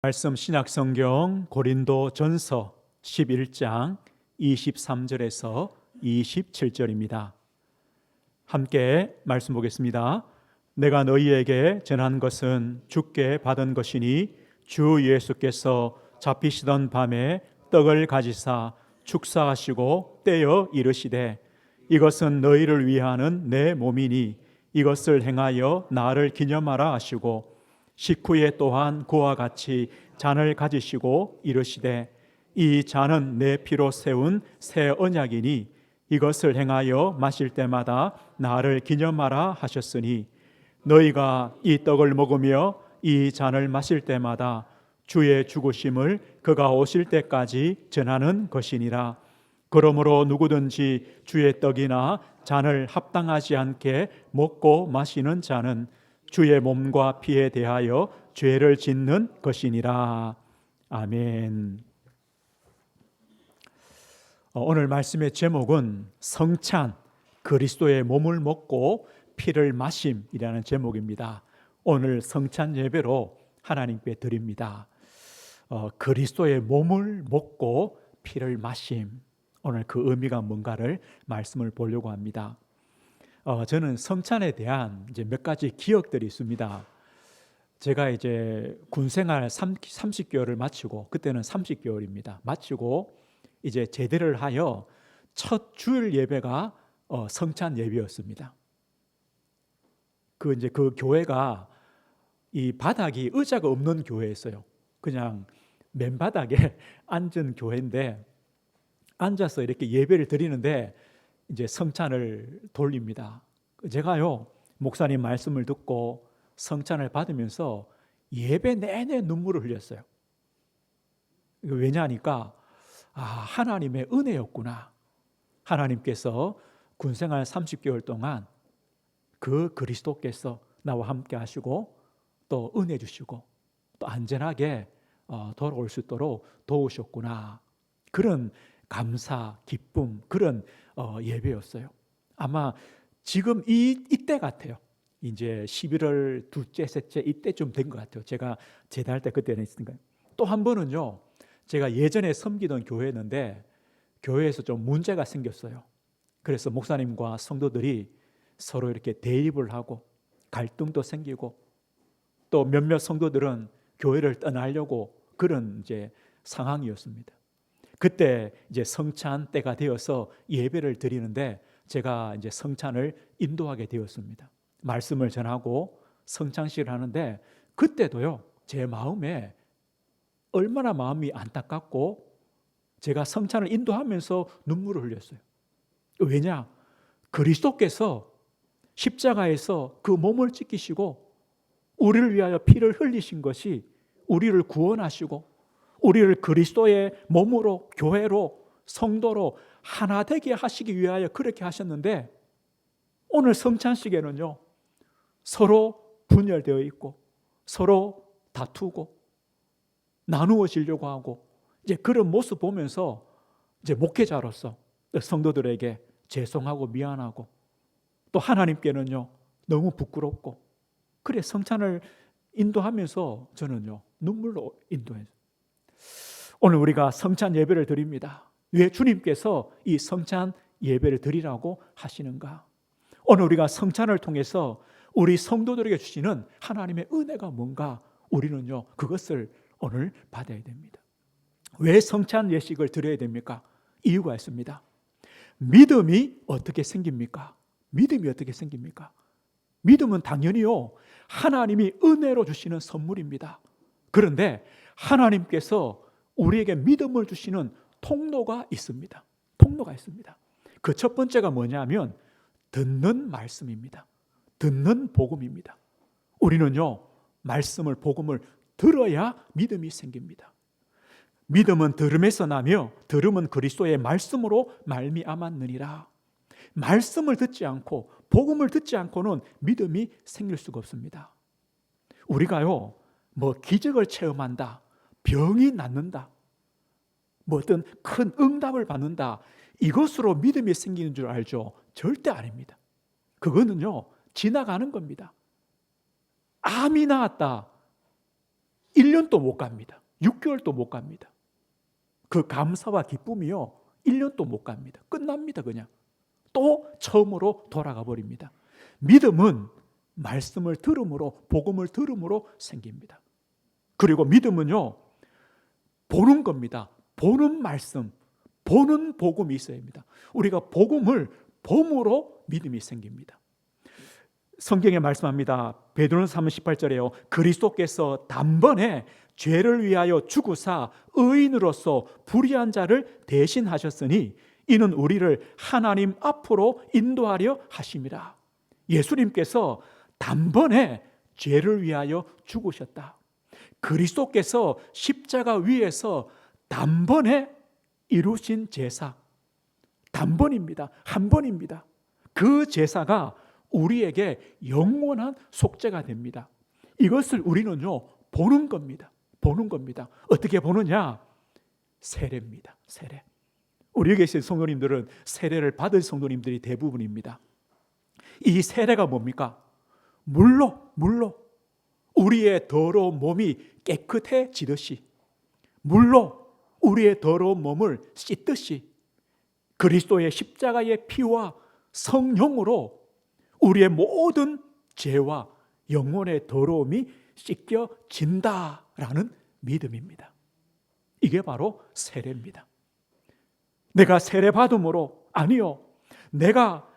말씀 신약성경 고린도전서 11장 23절에서 27절입니다. 함께 말씀 보겠습니다. 내가 너희에게 전한 것은 주께 받은 것이니 주 예수께서 잡히시던 밤에 떡을 가지사 축사하시고 떼어 이르시되 이것은 너희를 위하는 내 몸이니 이것을 행하여 나를 기념하라 하시고 식후에 또한 그와 같이 잔을 가지시고 이르시되 이 잔은 내 피로 세운 새 언약이니 이것을 행하여 마실 때마다 나를 기념하라 하셨으니 너희가 이 떡을 먹으며 이 잔을 마실 때마다 주의 죽으심을 그가 오실 때까지 전하는 것이니라. 그러므로 누구든지 주의 떡이나 잔을 합당하지 않게 먹고 마시는 자는 주의 몸과 피에 대하여 죄를 짓는 것이니라. 아멘. 오늘 말씀의 제목은 성찬, 그리스도의 몸을 먹고 피를 마심이라는 제목입니다. 오늘 성찬 예배로 하나님께 드립니다. 그리스도의 몸을 먹고 피를 마심. 오늘 그 의미가 뭔가를 말씀을 보려고 합니다. 저는 성찬에 대한 이제 몇 가지 기억들이 있습니다. 제가 이제 군생활 30개월을 마치고, 그때는 30개월입니다. 마치고 이제 제대를 하여 첫 주일 예배가 성찬 예배였습니다. 그 교회가 이 바닥이 의자가 없는 교회였어요. 그냥 맨바닥에 앉은 교회인데 앉아서 이렇게 예배를 드리는데 이제 성찬을 돌립니다. 제가요, 목사님 말씀을 듣고 성찬을 받으면서 예배 내내 눈물을 흘렸어요. 왜냐하니까 하나님의 은혜였구나. 하나님께서 군생활 30개월 동안 그 그리스도께서 나와 함께 하시고 또 은혜 주시고 또 안전하게 돌아올 수 있도록 도우셨구나. 그런 감사, 기쁨, 그런 예배였어요. 아마 지금 이때 같아요. 이제 11월 둘째, 셋째 이때쯤 된 것 같아요. 제가 제대할 때 그때는 있으니까요. 또 한 번은요, 제가 예전에 섬기던 교회였는데 교회에서 좀 문제가 생겼어요. 그래서 목사님과 성도들이 서로 이렇게 대립을 하고 갈등도 생기고 또 몇몇 성도들은 교회를 떠나려고 그런 이제 상황이었습니다. 그때 이제 성찬 때가 되어서 예배를 드리는데 제가 이제 성찬을 인도하게 되었습니다. 말씀을 전하고 성찬식을 하는데 그때도요, 제 마음에 얼마나 마음이 안타깝고 제가 성찬을 인도하면서 눈물을 흘렸어요. 왜냐? 그리스도께서 십자가에서 그 몸을 찢기시고 우리를 위하여 피를 흘리신 것이 우리를 구원하시고 우리를 그리스도의 몸으로, 교회로, 성도로 하나 되게 하시기 위하여 그렇게 하셨는데 오늘 성찬식에는요, 서로 분열되어 있고 서로 다투고 나누어지려고 하고 이제 그런 모습 보면서 이제 목회자로서 성도들에게 죄송하고 미안하고 또 하나님께는요 너무 부끄럽고 그래 성찬을 인도하면서 저는요 눈물로 인도했어요. 오늘 우리가 성찬 예배를 드립니다. 왜 주님께서 이 성찬 예배를 드리라고 하시는가? 오늘 우리가 성찬을 통해서 우리 성도들에게 주시는 하나님의 은혜가 뭔가 우리는요 그것을 오늘 받아야 됩니다. 왜 성찬 예식을 드려야 됩니까? 이유가 있습니다. 믿음이 어떻게 생깁니까? 믿음이 어떻게 생깁니까? 믿음은 당연히요 하나님이 은혜로 주시는 선물입니다. 그런데 하나님께서 우리에게 믿음을 주시는 통로가 있습니다. 통로가 있습니다. 그 첫 번째가 뭐냐면 듣는 말씀입니다. 듣는 복음입니다. 우리는요 말씀을, 복음을 들어야 믿음이 생깁니다. 믿음은 들음에서 나며 들음은 그리스도의 말씀으로 말미암았느니라. 말씀을 듣지 않고 복음을 듣지 않고는 믿음이 생길 수가 없습니다. 우리가요 뭐 기적을 체험한다, 병이 낫는다, 뭐 어떤 큰 응답을 받는다, 이것으로 믿음이 생기는 줄 알죠? 절대 아닙니다. 그거는요 지나가는 겁니다. 암이 나았다, 1년도 못 갑니다. 6개월도 못 갑니다. 그 감사와 기쁨이요 1년도 못 갑니다. 끝납니다. 그냥 또 처음으로 돌아가 버립니다. 믿음은 말씀을 들음으로, 복음을 들음으로 생깁니다. 그리고 믿음은요 보는 겁니다. 보는 말씀, 보는 복음이 있어야 합니다. 우리가 복음을 봄으로 믿음이 생깁니다. 성경에 말씀합니다. 베드로전서 3장 18절에요. 그리스도께서 단번에 죄를 위하여 죽으사 의인으로서 불의한 자를 대신하셨으니 이는 우리를 하나님 앞으로 인도하려 하심이라. 예수님께서 단번에 죄를 위하여 죽으셨다. 그리스도께서 십자가 위에서 단번에 이루신 제사, 단번입니다. 한 번입니다. 그 제사가 우리에게 영원한 속죄가 됩니다. 이것을 우리는요 보는 겁니다. 보는 겁니다. 어떻게 보느냐? 세례입니다. 세례. 우리 여기 계신 성도님들은 세례를 받은 성도님들이 대부분입니다. 이 세례가 뭡니까? 물로 우리의 더러운 몸이 깨끗해지듯이, 물로 우리의 더러운 몸을 씻듯이 그리스도의 십자가의 피와 성령으로 우리의 모든 죄와 영혼의 더러움이 씻겨진다라는 믿음입니다. 이게 바로 세례입니다. 내가 세례받음으로, 아니요, 내가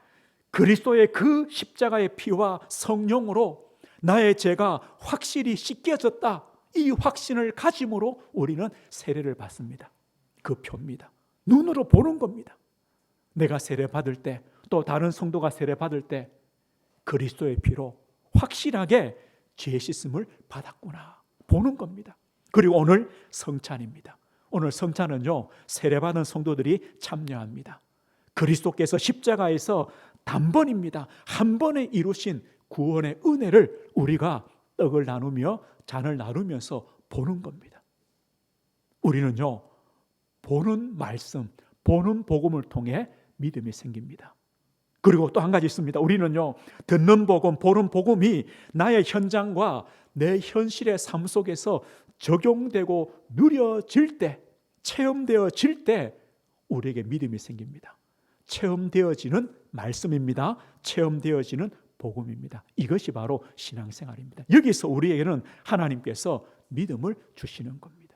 그리스도의 그 십자가의 피와 성령으로 나의 죄가 확실히 씻겨졌다, 이 확신을 가짐으로 우리는 세례를 받습니다. 그 표입니다. 눈으로 보는 겁니다. 내가 세례 받을 때, 또 다른 성도가 세례 받을 때 그리스도의 피로 확실하게 죄 씻음을 받았구나 보는 겁니다. 그리고 오늘 성찬입니다. 오늘 성찬은요 세례받은 성도들이 참여합니다. 그리스도께서 십자가에서 단번입니다. 한 번에 이루신 구원의 은혜를 우리가 떡을 나누며 잔을 나누면서 보는 겁니다. 우리는요 보는 말씀, 보는 복음을 통해 믿음이 생깁니다. 그리고 또 한 가지 있습니다. 우리는요 듣는 복음, 보는 복음이 나의 현장과 내 현실의 삶 속에서 적용되고 누려질 때, 체험되어질 때 우리에게 믿음이 생깁니다. 체험되어지는 말씀입니다. 체험되어지는 복음입니다. 이것이 바로 신앙생활입니다. 여기서 우리에게는 하나님께서 믿음을 주시는 겁니다.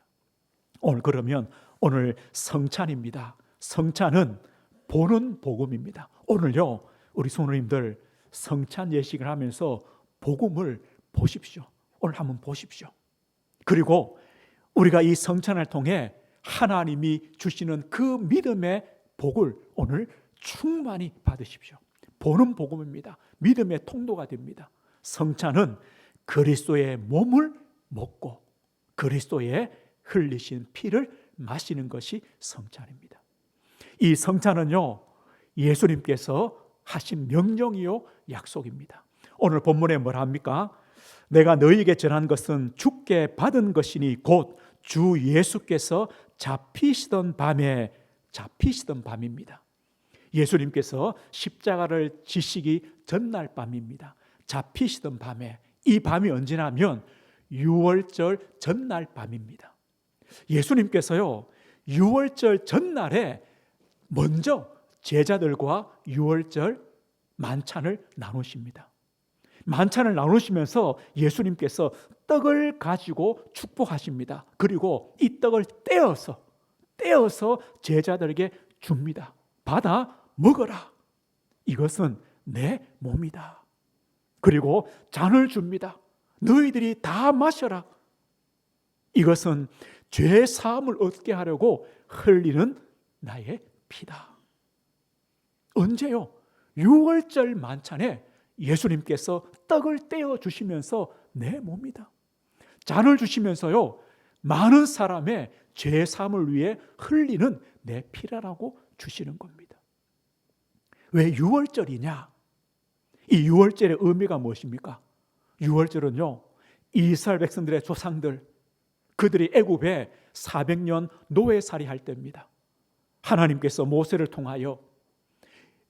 오늘 성찬입니다. 성찬은 보는 복음입니다. 오늘요 우리 성도님들 성찬 예식을 하면서 복음을 보십시오. 오늘 한번 보십시오. 그리고 우리가 이 성찬을 통해 하나님이 주시는 그 믿음의 복을 오늘 충만히 받으십시오. 보는 복음입니다. 믿음의 통로가 됩니다. 성찬은 그리스도의 몸을 먹고 그리스도의 흘리신 피를 마시는 것이 성찬입니다. 이 성찬은요 예수님께서 하신 명령이요 약속입니다. 오늘 본문에 뭐라 합니까? 내가 너희에게 전한 것은 주께 받은 것이니 곧 주 예수께서 잡히시던 밤입니다. 예수님께서 십자가를 지시기 전날 밤입니다. 잡히시던 밤에, 이 밤이 언제냐면 유월절 전날 밤입니다. 예수님께서요 유월절 전날에 먼저 제자들과 유월절 만찬을 나누십니다. 만찬을 나누시면서 예수님께서 떡을 가지고 축복하십니다. 그리고 이 떡을 떼어서 제자들에게 줍니다. 받아 먹어라. 이것은 내 몸이다. 그리고 잔을 줍니다. 너희들이 다 마셔라. 이것은 죄 사함을 얻게 하려고 흘리는 나의 피다. 언제요? 유월절 만찬에 예수님께서 떡을 떼어 주시면서 내 몸이다. 잔을 주시면서요 많은 사람의 죄 사함을 위해 흘리는 내 피라라고 주시는 겁니다. 왜 유월절이냐? 이 유월절의 의미가 무엇입니까? 유월절은요 이스라엘 백성들의 조상들, 그들이 애굽에 400년 노예살이 할 때입니다. 하나님께서 모세를 통하여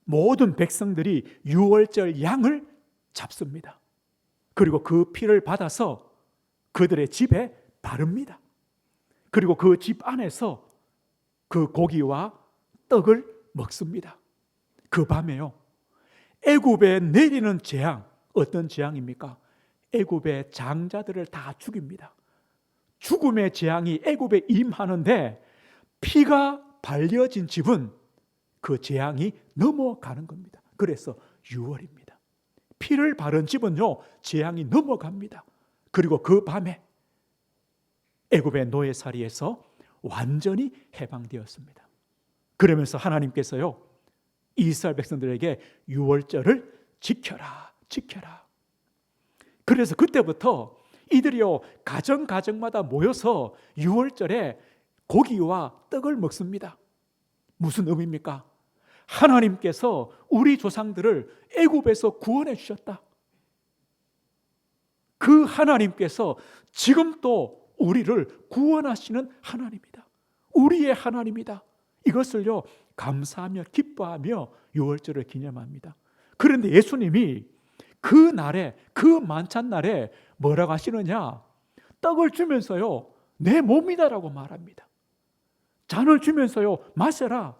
모든 백성들이 유월절 양을 잡습니다. 그리고 그 피를 받아서 그들의 집에 바릅니다. 그리고 그 집 안에서 그 고기와 떡을 먹습니다. 그 밤에요, 애굽에 내리는 재앙, 어떤 재앙입니까? 애굽의 장자들을 다 죽입니다. 죽음의 재앙이 애굽에 임하는데 피가 발려진 집은 그 재앙이 넘어가는 겁니다. 그래서 유월입니다. 피를 바른 집은요, 재앙이 넘어갑니다. 그리고 그 밤에 애굽의 노예살이에서 완전히 해방되었습니다. 그러면서 하나님께서요, 이스라엘 백성들에게 유월절을 지켜라, 지켜라. 그래서 그때부터 이들이요, 가정마다 모여서 유월절에 고기와 떡을 먹습니다. 무슨 의미입니까? 하나님께서 우리 조상들을 애굽에서 구원해 주셨다. 그 하나님께서 지금 또 우리를 구원하시는 하나님이다. 우리의 하나님이다. 이것을요, 감사하며 기뻐하며 유월절을 기념합니다. 그런데 예수님이 그 날에, 그 만찬 날에 뭐라고 하시느냐? 떡을 주면서요, 내 몸이다라고 말합니다. 잔을 주면서요, 마셔라,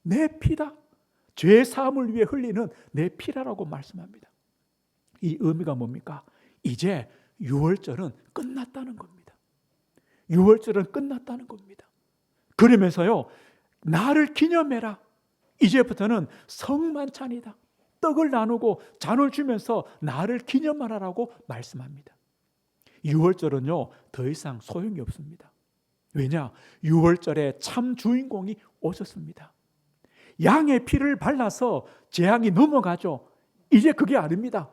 내 피다. 죄 사함을 위해 흘리는 내 피라라고 말씀합니다. 이 의미가 뭡니까? 이제 유월절은 끝났다는 겁니다. 유월절은 끝났다는 겁니다. 그러면서요, 나를 기념해라. 이제부터는 성만찬이다. 떡을 나누고 잔을 주면서 나를 기념하라라고 말씀합니다. 유월절은요, 더 이상 소용이 없습니다. 왜냐? 유월절에 참 주인공이 오셨습니다. 양의 피를 발라서 재앙이 넘어가죠. 이제 그게 아닙니다.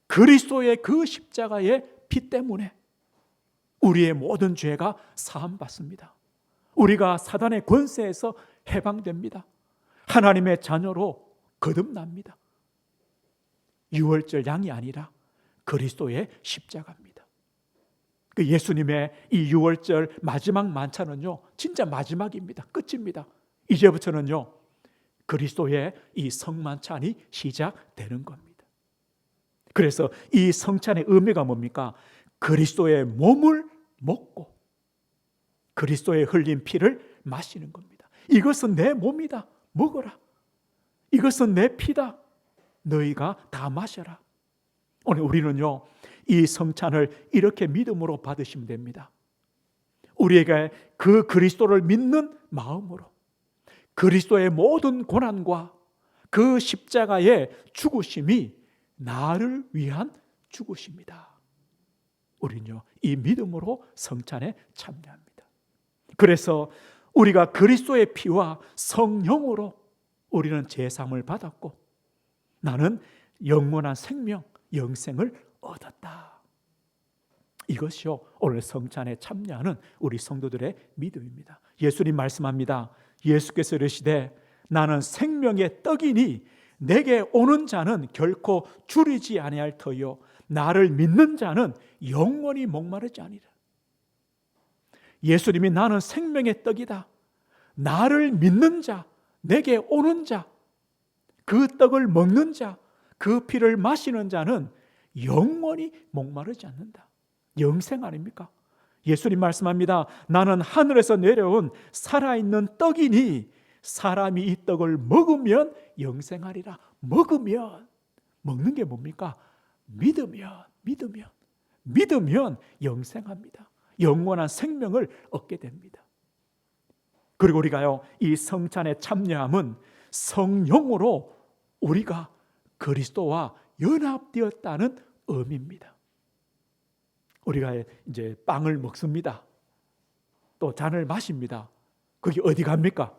그리스도의 그 십자가의 피 때문에 우리의 모든 죄가 사함받습니다. 우리가 사단의 권세에서 해방됩니다. 하나님의 자녀로 거듭납니다. 유월절 양이 아니라 그리스도의 십자가입니다. 그 예수님의 이 유월절 마지막 만찬은요, 진짜 마지막입니다. 끝입니다. 이제부터는요, 그리스도의 이 성만찬이 시작되는 겁니다. 그래서 이 성찬의 의미가 뭡니까? 그리스도의 몸을 먹고 그리스도의 흘린 피를 마시는 겁니다. 이것은 내 몸이다. 먹어라. 이것은 내 피다. 너희가 다 마셔라. 오늘 우리는요, 이 성찬을 이렇게 믿음으로 받으시면 됩니다. 우리에게 그 그리스도를 믿는 마음으로 그리스도의 모든 고난과 그 십자가의 죽으심이 나를 위한 죽으심이다. 우리는요, 이 믿음으로 성찬에 참여합니다. 그래서 우리가 그리스도의 피와 성령으로 우리는 제사함을 받았고 나는 영원한 생명, 영생을 얻었다. 이것이요, 오늘 성찬에 참여하는 우리 성도들의 믿음입니다. 예수님 말씀합니다. 예수께서 이르시되 나는 생명의 떡이니 내게 오는 자는 결코 줄이지 아니할 터이요 나를 믿는 자는 영원히 목마르지 아니라. 예수님이 나는 생명의 떡이다. 나를 믿는 자, 내게 오는 자, 그 떡을 먹는 자, 그 피를 마시는 자는 영원히 목마르지 않는다. 영생 아닙니까? 예수님 말씀합니다. 나는 하늘에서 내려온 살아있는 떡이니 사람이 이 떡을 먹으면 영생하리라. 먹으면, 먹는 게 뭡니까? 믿으면 영생합니다. 영원한 생명을 얻게 됩니다. 그리고 우리가요, 이 성찬에 참여함은 성령으로 우리가 그리스도와 연합되었다는 의미입니다. 우리가 이제 빵을 먹습니다. 또 잔을 마십니다. 그게 어디 갑니까?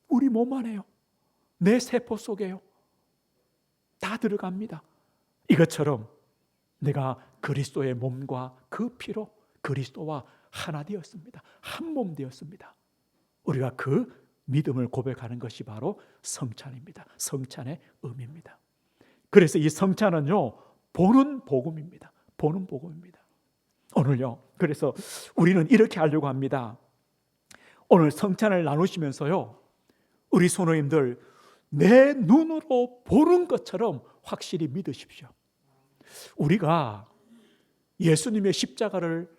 우리 몸 안에요. 내 세포 속에요. 다 들어갑니다. 이것처럼 내가 그리스도의 몸과 그 피로 그리스도와 하나 되었습니다. 한 몸 되었습니다. 우리가 그 믿음을 고백하는 것이 바로 성찬입니다. 성찬의 의미입니다. 그래서 이 성찬은요, 보는 복음입니다. 보는 복음입니다. 오늘요, 그래서 우리는 이렇게 하려고 합니다. 오늘 성찬을 나누시면서요, 우리 성도님들 내 눈으로 보는 것처럼 확실히 믿으십시오. 우리가 예수님의 십자가를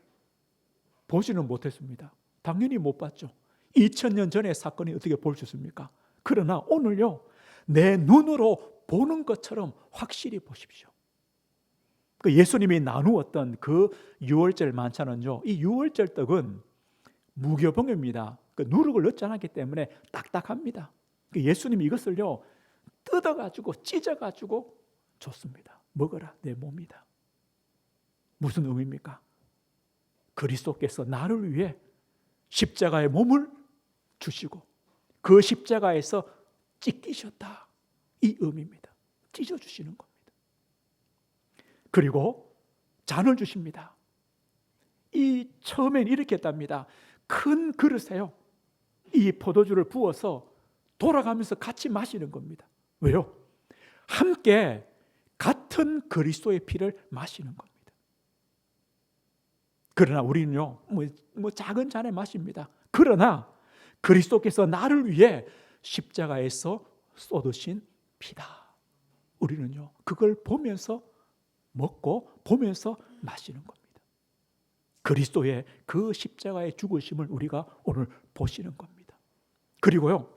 보지는 못했습니다. 당연히 못 봤죠. 2000년 전의 사건이 어떻게 볼 수 있습니까? 그러나 오늘요, 내 눈으로 보는 것처럼 확실히 보십시오. 그 예수님이 나누었던 그 유월절 만찬은요, 이 유월절 떡은 무교병입니다. 그 누룩을 넣지 않았기 때문에 딱딱합니다. 그 예수님이 이것을요, 뜯어가지고 찢어가지고 줬습니다. 먹어라, 내 몸이다. 무슨 의미입니까? 그리스도께서 나를 위해 십자가의 몸을 주시고 그 십자가에서 찢기셨다, 이 의미입니다. 찢어주시는 겁니다. 그리고 잔을 주십니다. 이 처음엔 이렇게 했답니다. 큰 그릇에요, 이 포도주를 부어서 돌아가면서 같이 마시는 겁니다. 왜요? 함께 같은 그리스도의 피를 마시는 겁니다. 그러나 우리는요, 작은 잔에 마십니다. 그러나 그리스도께서 나를 위해 십자가에서 쏟으신 피다. 우리는요, 그걸 보면서 먹고 보면서 마시는 겁니다. 그리스도의 그 십자가의 죽으심을 우리가 오늘 보시는 겁니다. 그리고요,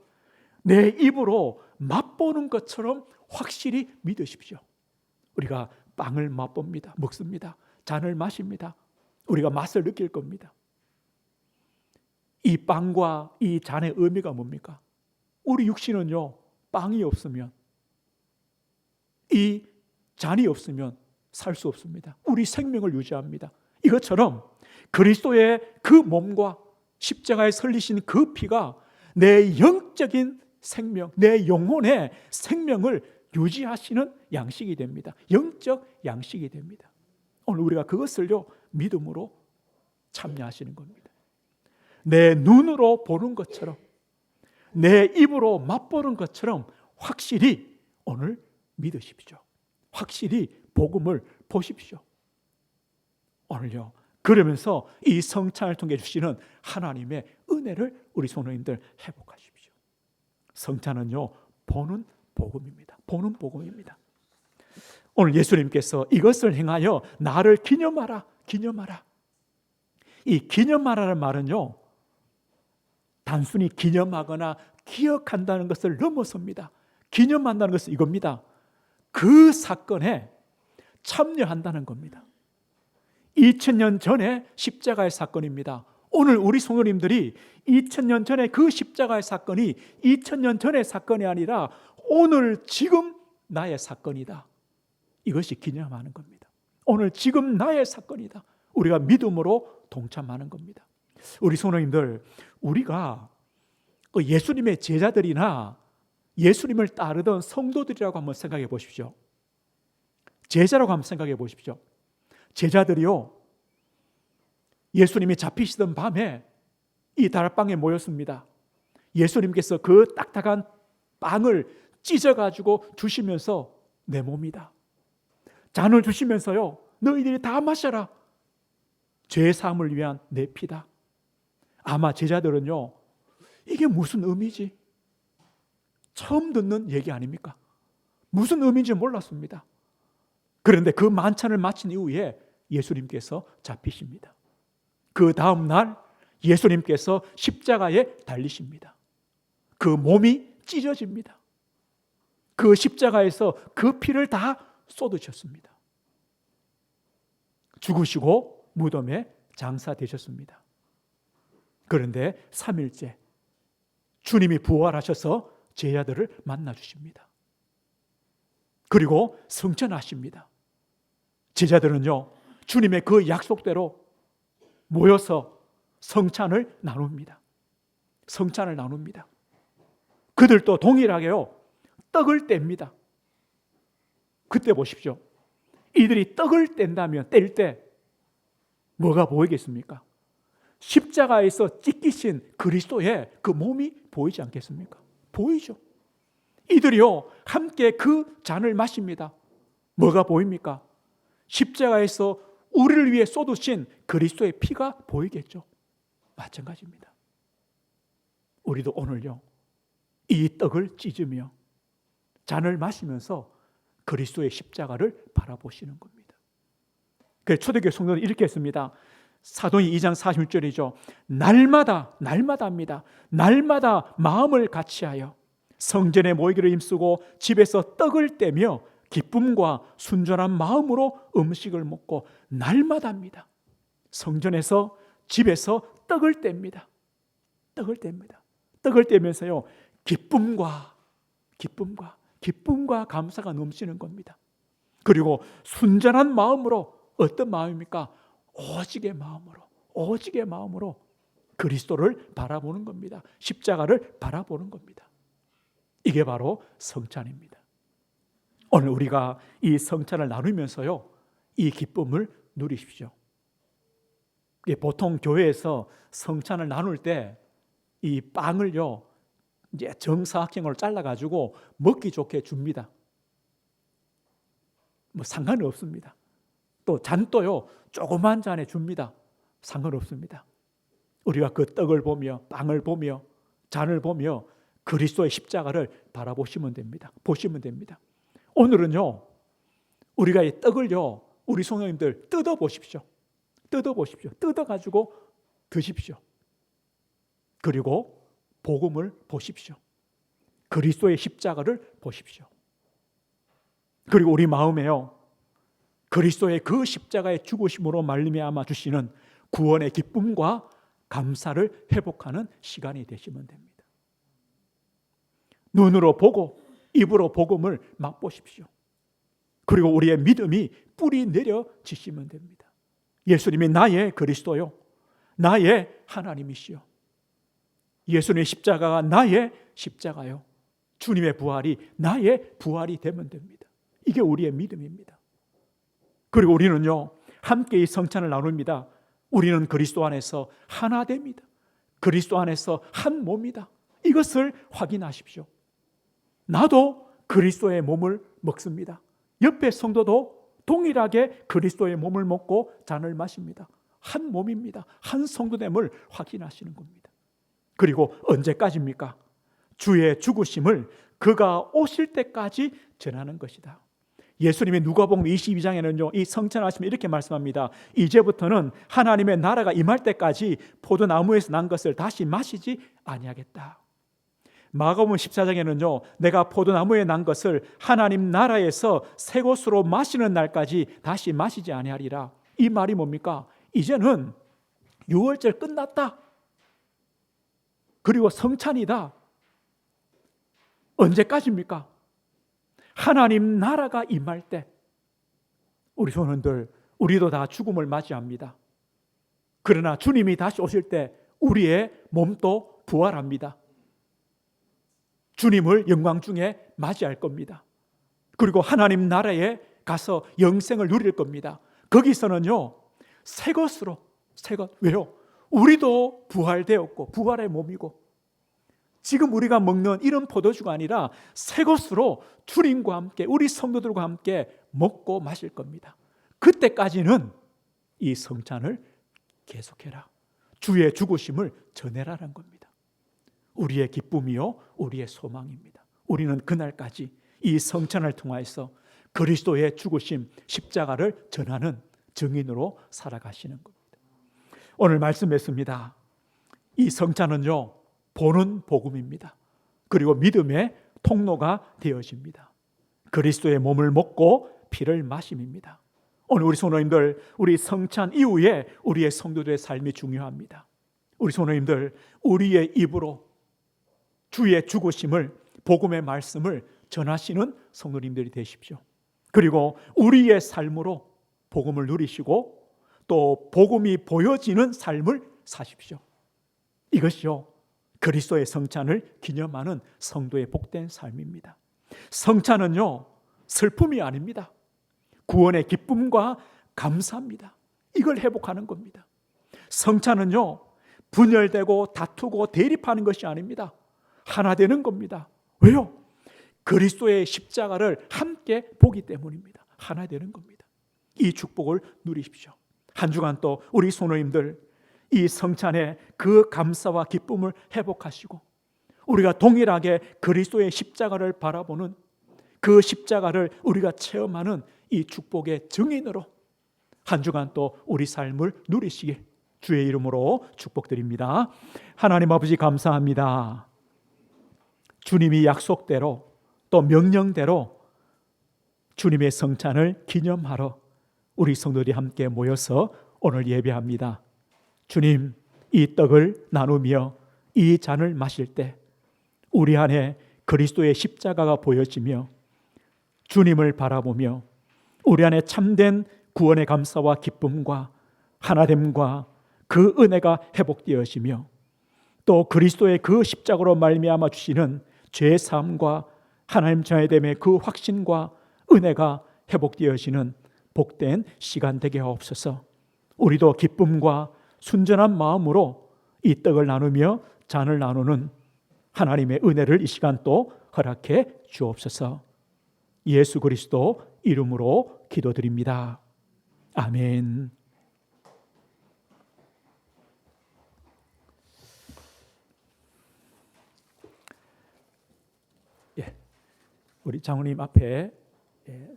내 입으로 맛보는 것처럼 확실히 믿으십시오. 우리가 빵을 맛봅니다. 먹습니다. 잔을 마십니다. 우리가 맛을 느낄 겁니다. 이 빵과 이 잔의 의미가 뭡니까? 우리 육신은요, 빵이 없으면, 이 잔이 없으면 살 수 없습니다. 우리 생명을 유지합니다. 이것처럼 그리스도의 그 몸과 십자가에 설리신 그 피가 내 영적인 생명, 내 영혼의 생명을 유지하시는 양식이 됩니다. 영적 양식이 됩니다. 오늘 우리가 그것을요, 믿음으로 참여하시는 겁니다. 내 눈으로 보는 것처럼, 내 입으로 맛보는 것처럼 확실히 오늘 믿으십시오. 확실히 복음을 보십시오. 오늘요, 그러면서 이 성찬을 통해 주시는 하나님의 은혜를 우리 성도님들 회복하십시오. 성찬은요, 보는 복음입니다. 보는 복음입니다. 오늘 예수님께서 이것을 행하여 나를 기념하라, 기념하라. 이 기념하라는 말은요, 단순히 기념하거나 기억한다는 것을 넘어섭니다. 기념한다는 것은 이겁니다. 그 사건에 참여한다는 겁니다. 2000년 전에 십자가의 사건입니다. 오늘 우리 성도님들이 2000년 전에 그 십자가의 사건이 2000년 전의 사건이 아니라 오늘 지금 나의 사건이다. 이것이 기념하는 겁니다. 오늘 지금 나의 사건이다. 우리가 믿음으로 동참하는 겁니다. 우리 성도님들, 우리가 예수님의 제자들이나 예수님을 따르던 성도들이라고 한번 생각해 보십시오. 제자라고 한번 생각해 보십시오. 제자들이요, 예수님이 잡히시던 밤에 이 다락방에 모였습니다. 예수님께서 그 딱딱한 빵을 찢어가지고 주시면서 내 몸이다. 잔을 주시면서요, 너희들이 다 마셔라. 죄 사함을 위한 내 피다. 아마 제자들은요, 이게 무슨 의미지? 처음 듣는 얘기 아닙니까? 무슨 의미인지 몰랐습니다. 그런데 그 만찬을 마친 이후에 예수님께서 잡히십니다. 그 다음 날 예수님께서 십자가에 달리십니다. 그 몸이 찢어집니다. 그 십자가에서 그 피를 다 쏟으셨습니다. 죽으시고 무덤에 장사되셨습니다. 그런데 3일째 주님이 부활하셔서 제자들을 만나주십니다. 그리고 성찬하십니다. 제자들은요, 주님의 그 약속대로 모여서 성찬을 나눕니다. 성찬을 나눕니다. 그들도 동일하게요, 떡을 뗍니다. 그때 보십시오. 이들이 떡을 뗀다면 뗄 때 뭐가 보이겠습니까? 십자가에서 찢기신 그리스도의 그 몸이 보이지 않겠습니까? 보이죠. 이들이요, 함께 그 잔을 마십니다. 뭐가 보입니까? 십자가에서 우리를 위해 쏟으신 그리스도의 피가 보이겠죠. 마찬가지입니다. 우리도 오늘요, 이 떡을 찢으며 잔을 마시면서 그리스도의 십자가를 바라보시는 겁니다. 그래서 초대교회 성도는 이렇게 했습니다. 사도행 2장 46절이죠. 날마다입니다. 날마다 마음을 같이하여 성전에 모이기를 힘쓰고 집에서 떡을 떼며 기쁨과 순전한 마음으로 음식을 먹고, 날마다입니다. 성전에서 집에서 떡을 뗍니다. 떡을 떼면서요, 기쁨과 감사가 넘치는 겁니다. 그리고 순전한 마음으로, 어떤 마음입니까? 오직의 마음으로 그리스도를 바라보는 겁니다. 십자가를 바라보는 겁니다. 이게 바로 성찬입니다. 오늘 우리가 이 성찬을 나누면서요, 이 기쁨을 누리십시오. 보통 교회에서 성찬을 나눌 때 이 빵을요, 이제 정사각형으로 잘라가지고 먹기 좋게 줍니다. 뭐 상관은 없습니다. 또 잔도요, 조그만 잔에 줍니다. 상관없습니다. 우리가 그 떡을 보며, 빵을 보며, 잔을 보며 그리스도의 십자가를 바라보시면 됩니다. 보시면 됩니다. 오늘은요, 우리가 이 떡을요, 우리 성도님들 뜯어보십시오. 뜯어가지고 드십시오. 그리고 복음을 보십시오. 그리스도의 십자가를 보십시오. 그리고 우리 마음에요, 그리스도의 그 십자가의 죽으심으로 말미암아 주시는 구원의 기쁨과 감사를 회복하는 시간이 되시면 됩니다. 눈으로 보고 입으로 복음을 맛보십시오. 그리고 우리의 믿음이 뿌리 내려지시면 됩니다. 예수님이 나의 그리스도요, 나의 하나님이시요, 예수님의 십자가가 나의 십자가요, 주님의 부활이 나의 부활이 되면 됩니다. 이게 우리의 믿음입니다. 그리고 우리는요, 함께 이 성찬을 나눕니다. 우리는 그리스도 안에서 하나 됩니다. 그리스도 안에서 한 몸이다. 이것을 확인하십시오. 나도 그리스도의 몸을 먹습니다. 옆에 성도도 동일하게 그리스도의 몸을 먹고 잔을 마십니다. 한 몸입니다. 한 성도됨을 확인하시는 겁니다. 그리고 언제까지입니까? 주의 죽으심을 그가 오실 때까지 전하는 것이다. 예수님이 누가복음 22장에는요, 이 성찬하시면 이렇게 말씀합니다. 이제부터는 하나님의 나라가 임할 때까지 포도나무에서 난 것을 다시 마시지 아니하겠다. 마가복음 14장에는요, 내가 포도나무에 난 것을 하나님 나라에서 새 것으로 마시는 날까지 다시 마시지 아니하리라. 이 말이 뭡니까? 이제는 유월절 끝났다. 그리고 성찬이다. 언제까지입니까? 하나님 나라가 임할 때. 우리 손원들, 우리도 다 죽음을 맞이합니다. 그러나 주님이 다시 오실 때 우리의 몸도 부활합니다. 주님을 영광 중에 맞이할 겁니다. 그리고 하나님 나라에 가서 영생을 누릴 겁니다. 거기서는요, 새 것으로, 왜요? 우리도 부활되었고 부활의 몸이고, 지금 우리가 먹는 이런 포도주가 아니라 새 것으로 주님과 함께, 우리 성도들과 함께 먹고 마실 겁니다. 그때까지는 이 성찬을 계속해라. 주의 죽으심을 전해라는 겁니다. 우리의 기쁨이요, 우리의 소망입니다. 우리는 그날까지 이 성찬을 통하여서 그리스도의 죽으심, 십자가를 전하는 증인으로 살아가시는 겁니다. 오늘 말씀했습니다. 이 성찬은요, 보는 복음입니다. 그리고 믿음의 통로가 되어집니다. 그리스도의 몸을 먹고 피를 마심입니다. 오늘 우리 성도님들, 우리 성찬 이후에 우리의 성도들의 삶이 중요합니다. 우리 성도님들, 우리의 입으로 주의 죽으심을, 복음의 말씀을 전하시는 성도님들이 되십시오. 그리고 우리의 삶으로 복음을 누리시고 또 복음이 보여지는 삶을 사십시오. 이것이요, 그리스도의 성찬을 기념하는 성도의 복된 삶입니다. 성찬은요, 슬픔이 아닙니다. 구원의 기쁨과 감사입니다. 이걸 회복하는 겁니다. 성찬은요, 분열되고 다투고 대립하는 것이 아닙니다. 하나 되는 겁니다. 왜요? 그리스도의 십자가를 함께 보기 때문입니다. 하나 되는 겁니다. 이 축복을 누리십시오. 한 주간 또 우리 성도님들, 이 성찬의 그 감사와 기쁨을 회복하시고 우리가 동일하게 그리스도의 십자가를 바라보는, 그 십자가를 우리가 체험하는 이 축복의 증인으로 한 주간 또 우리 삶을 누리시길 주의 이름으로 축복드립니다. 하나님 아버지 감사합니다. 주님이 약속대로 또 명령대로 주님의 성찬을 기념하러 우리 성도들이 함께 모여서 오늘 예배합니다. 주님, 이 떡을 나누며 이 잔을 마실 때 우리 안에 그리스도의 십자가가 보여지며 주님을 바라보며 우리 안에 참된 구원의 감사와 기쁨과 하나됨과 그 은혜가 회복되어지며 또 그리스도의 그 십자가로 말미암아 주시는 죄 사함과 하나님 자녀됨의 그 확신과 은혜가 회복되어지는 복된 시간 되게 하옵소서. 우리도 기쁨과 순전한 마음으로 이 떡을 나누며 잔을 나누는 하나님의 은혜를 이 시간 또 허락해 주옵소서. 예수 그리스도 이름으로 기도드립니다. 아멘. 예, 우리 장로님 앞에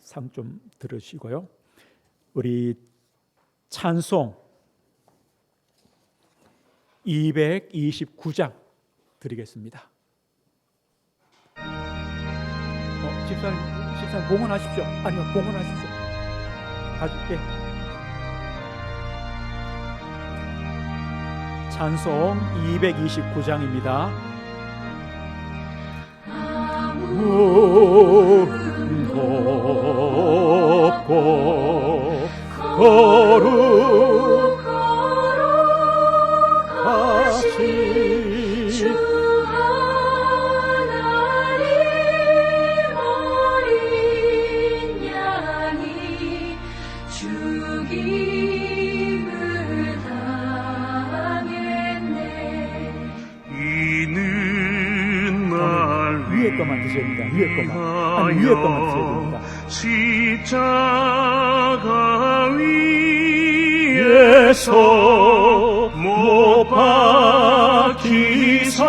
상 좀 들으시고요. 우리 찬송 229장 드리겠습니다. 집사님 봉헌하십시오. 아니요, 봉헌하십시오. 가줄게. 찬송 229장입니다. 높고 거룩하신 주 하나님 어린 양이 죽임을 당했네. 이는 날 위에 것만 드셔야 됩니다. 위에 것만. 아니, 위에 것만 드셔야 됩니다. 십자가 위에서 못 박히사